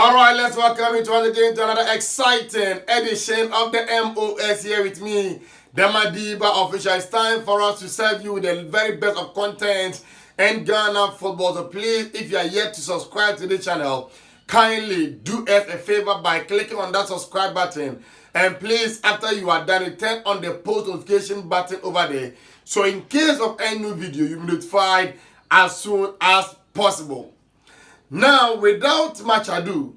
Alright, let's welcome you to once again to another exciting edition of the MOS here with me, the Madiba official. It's time for us to serve you with the very best of content in Ghana football. So please, if you are yet to subscribe to the channel, kindly do us a favor by clicking on that subscribe button. And please, after you are done, turn on the post notification button over there. So in case of any new video, you'll be notified as soon as possible. Now, without much ado,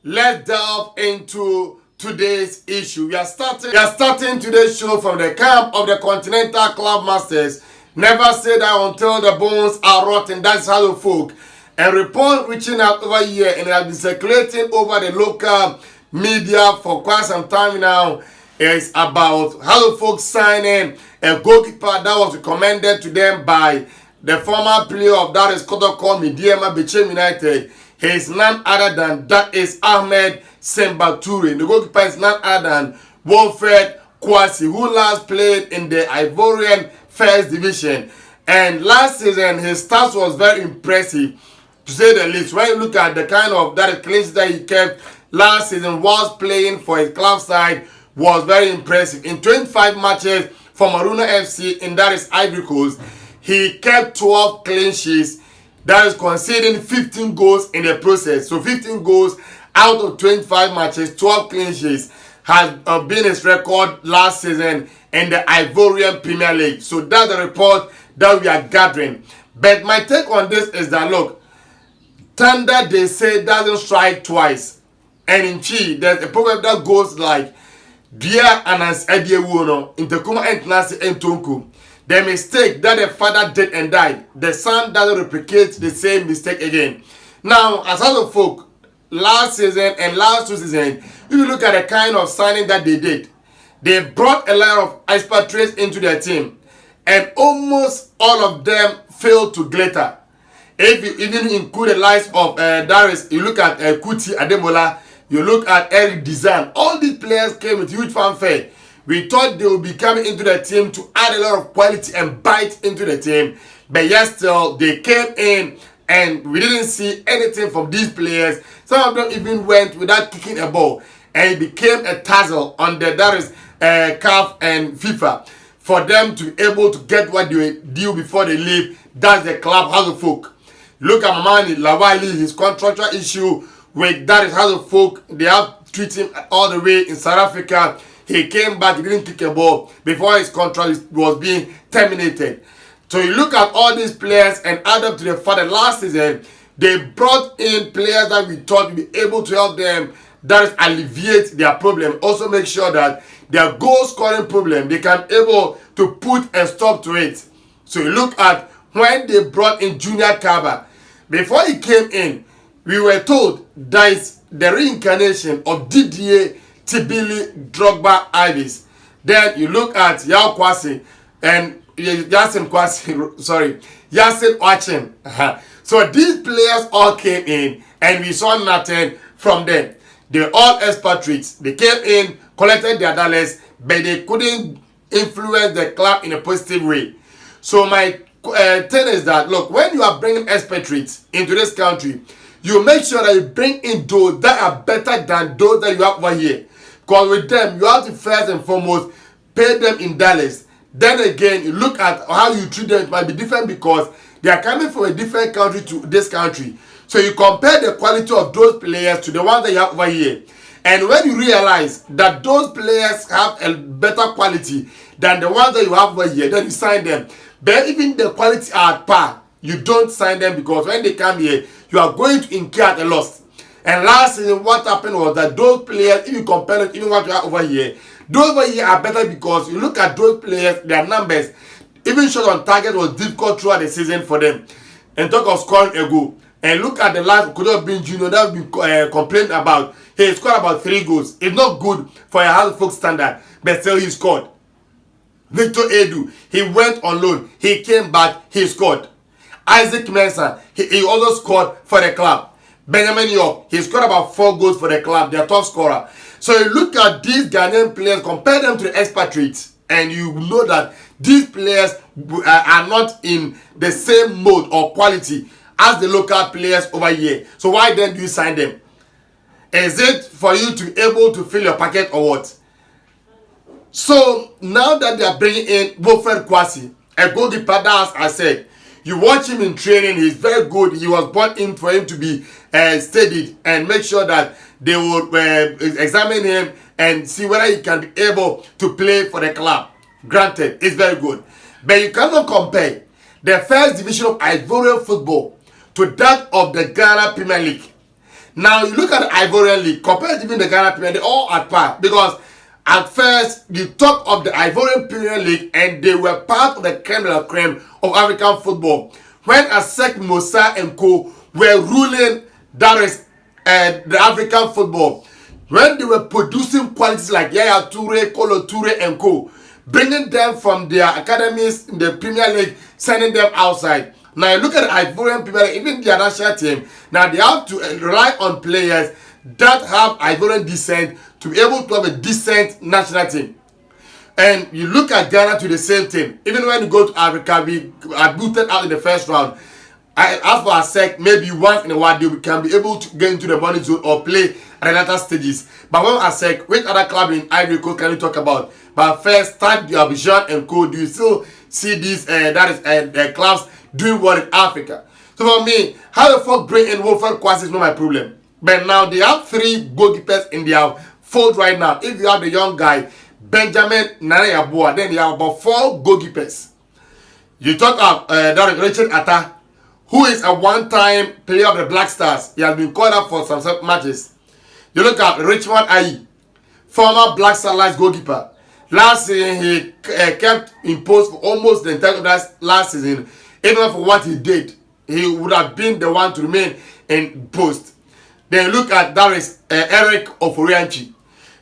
let's delve into today's issue. We are starting today's show from the camp of the Continental Club Masters. Never say that until the bones are rotten. That's how the folk. A report reaching out over here and it has been circulating over the local media for quite some time now is about how the folks signing a goalkeeper that was recommended to them by the former player of that is called Mediema Bechem United. He is none other than that is Ahmed Sembature. The goalkeeper is none other than Wilfried Kouassi, who last played in the Ivorian First Division. And last season, his stats was very impressive, to say the least. When you look at the kind of that clean that he kept last season whilst playing for his club side, was very impressive. In 25 matches for Maruna FC in that is Ivory Coast, he kept 12 clean sheets, that is conceding 15 goals in the process. So 15 goals out of 25 matches, 12 clean sheets has been his record last season in the Ivorian Premier League. So that's the report that we are gathering. But my take on this is that, look, Thunder, they say, doesn't strike twice. And in Chi, there's a proverb that goes like, Dear Anas Ediewuno, Intekuma Entnasi Entonku. The mistake that the father did and died, the son doesn't replicate the same mistake again. Now, as other folk, last season and last 2 seasons, if you look at the kind of signing that they did, they brought a lot of expatriates into their team, and almost all of them failed to glitter. If you even include the likes of Darius, you look at Kuti Ademola, you look at Eric Dizan, all these players came with huge fanfare. We thought they would be coming into the team to add a lot of quality and bite into the team. But yes, still, they came in and we didn't see anything from these players. Some of them even went without kicking a ball. And it became a tussle on the CAF and FIFA for them to be able to get what they do before they leave. That's the club House of Folk. Look at Mamani Lawali, his contractual issue with that is House of Folk. They have to treat him all the way in South Africa. He came back, he didn't kick a ball before his contract was being terminated. So you look at all these players and add up to the fact that last season, they brought in players that we thought would be able to help them, that is alleviate their problem. Also make sure that their goal scoring problem, they can able to put a stop to it. So you look at when they brought in Junior Kaba. Before he came in, we were told that is the reincarnation of Didier Tibili Drogba Ivis. Then you look at Yao Kouassi and Yasin Kouassi, sorry, Yasin Ochin. So these players all came in and we saw nothing from them. They're all expatriates. They came in, collected their dollars, but they couldn't influence the club in a positive way. So my thing is that, look, when you are bringing expatriates into this country, you make sure that you bring in those that are better than those that you have over here. Because with them, you have to first and foremost pay them in dollars. Then again, you look at how you treat them. It might be different because they are coming from a different country to this country. So you compare the quality of those players to the ones that you have over here. And when you realize that those players have a better quality than the ones that you have over here, then you sign them. But even the quality are at par, you don't sign them because when they come here, you are going to incur at a loss. And last season, what happened was that those players, if you compare it, even what you have over here, those over here are better because you look at those players, their numbers, even shot on target was difficult throughout the season for them. And talk of scoring a goal. And look at the last Kodo Bin Junior that has been complained about. He scored about 3 goals. It's not good for a House of Folk standard, but still he scored. Victor Edu, he went on loan. He came back, he scored. Isaac Mensah, he also scored for the club. Benjamin York, he scored about 4 goals for the club, their top scorer. So you look at these Ghanaian players, compare them to the expatriates, and you know that these players are not in the same mode or quality as the local players over here. So why then do you sign them? Is it for you to be able to fill your pocket or what? So now that they are bringing in Wilfried Kouassi, a goalkeeper that, as I said, you watch him in training, he's very good. He was brought in for him to be studied and make sure that they will examine him and see whether he can be able to play for the club. Granted, it's very good. But you cannot compare the first division of Ivorian football to that of the Ghana Premier League. Now, you look at the Ivorian League, compared to even the Ghana Premier League, they're all at par. Because at first, you talk of the Ivorian Premier League and they were part of the creme de la creme of African football. When Asek Musa and co were ruling, that is the African football. When they were producing qualities like Yaya Toure, Kolo Toure and co, bringing them from their academies in the Premier League, sending them outside. Now you look at the Ivorian Premier League, even their national team, now they have to rely on players that have Ivorian descent to be able to have a decent national team. And you look at Ghana to the same thing. Even when you go to Africa, we are booted out in the first round. As for Asek, maybe once in a while they can be able to get into the money zone or play at later stages. But when Asek, which other club in Ivory Coast can you talk about? But first, start the Abidjan and Co. Do you still see these clubs doing well in Africa? So for me, how the fuck bring in Wilfried Kouassi is not my problem. But now they have 3 goalkeepers in their fold right now. If you have the young guy, Benjamin Nanayaboa, then you have about 4 goalkeepers. You talk of Richard Atta, who is a one-time player of the Black Stars. He has been called up for some matches. You look at Richmond Ayi, former Black Star Lions goalkeeper. Last season, he kept in post for almost the entire of that last season. Even for what he did, he would have been the one to remain in post. Then look at that is Eric Oforianchi.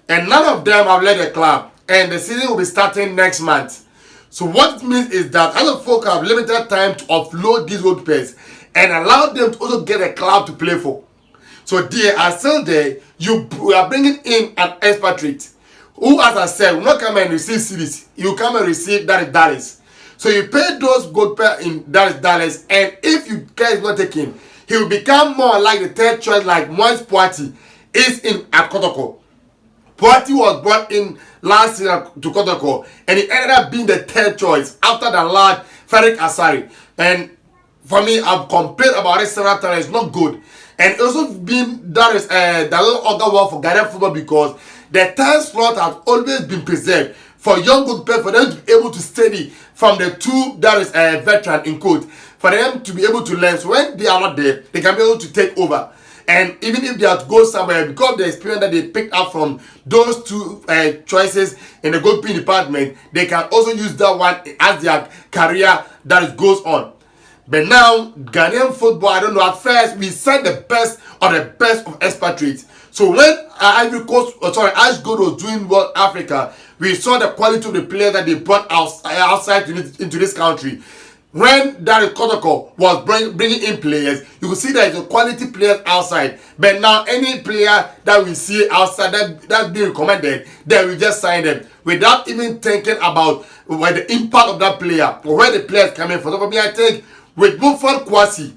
And none of them have led the club. And the season will be starting next month. So what it means is that other folk have limited time to offload these goalkeepers and allow them to also get a club to play for. So they are still there. You are bringing in an expatriate who, as I said, will not come and receive CDs. You come and receive dollars. So you pay those goalkeepers in dollars, and if you care is not taken, he will become more like the third choice, like Moise Poiti is in Kotoko. Poiti was brought in last season to Kotoko, and he ended up being the third choice after the lad Farik Asari. And for me, I've complained about it several times. It's not good. And also been that is the little other one for Ghanaian football, because the time slot has always been preserved for young goalkeepers, for them to be able to study from the 2 that is a veteran in quote, for them to be able to learn. So when they are not there, they can be able to take over. And even if they have to go somewhere, because of the experience that they picked up from those 2 choices in the goalkeeping department, they can also use that one as their career that goes on. But now, Ghanaian football, I don't know, at first, we sent the best of expatriates. So when Ivory Coast, Ash Gold was doing well in Africa, we saw the quality of the players that they brought outside into this country. When Derek Kotoko was bringing in players, you can see that it's a quality players outside. But now any player that we see outside that's being recommended, then we just sign them without even thinking about where the impact of that player or where the player is coming from. So for me, I think with Wilfried Kouassi,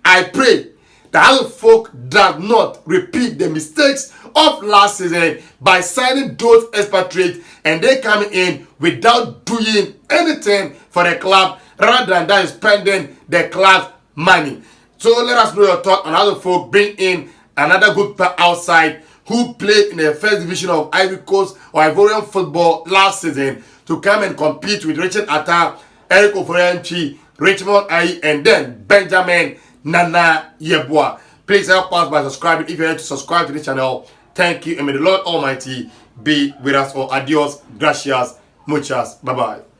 I pray that other folk does not repeat the mistakes of last season by signing those expatriates and they come in without doing anything for the club, rather than that spending the club's money. So let us know your thought on other folk bring in another good player outside who played in the first division of Ivory Coast or Ivorian football last season to come and compete with Richard Atta, Eric Oforianchi, Richmond Ayi, and then Benjamin Nana Yeboah. Please help us by subscribing. If you're ready to subscribe to this channel, thank you, and may the Lord Almighty be with us all. Adios, gracias, muchas, bye-bye.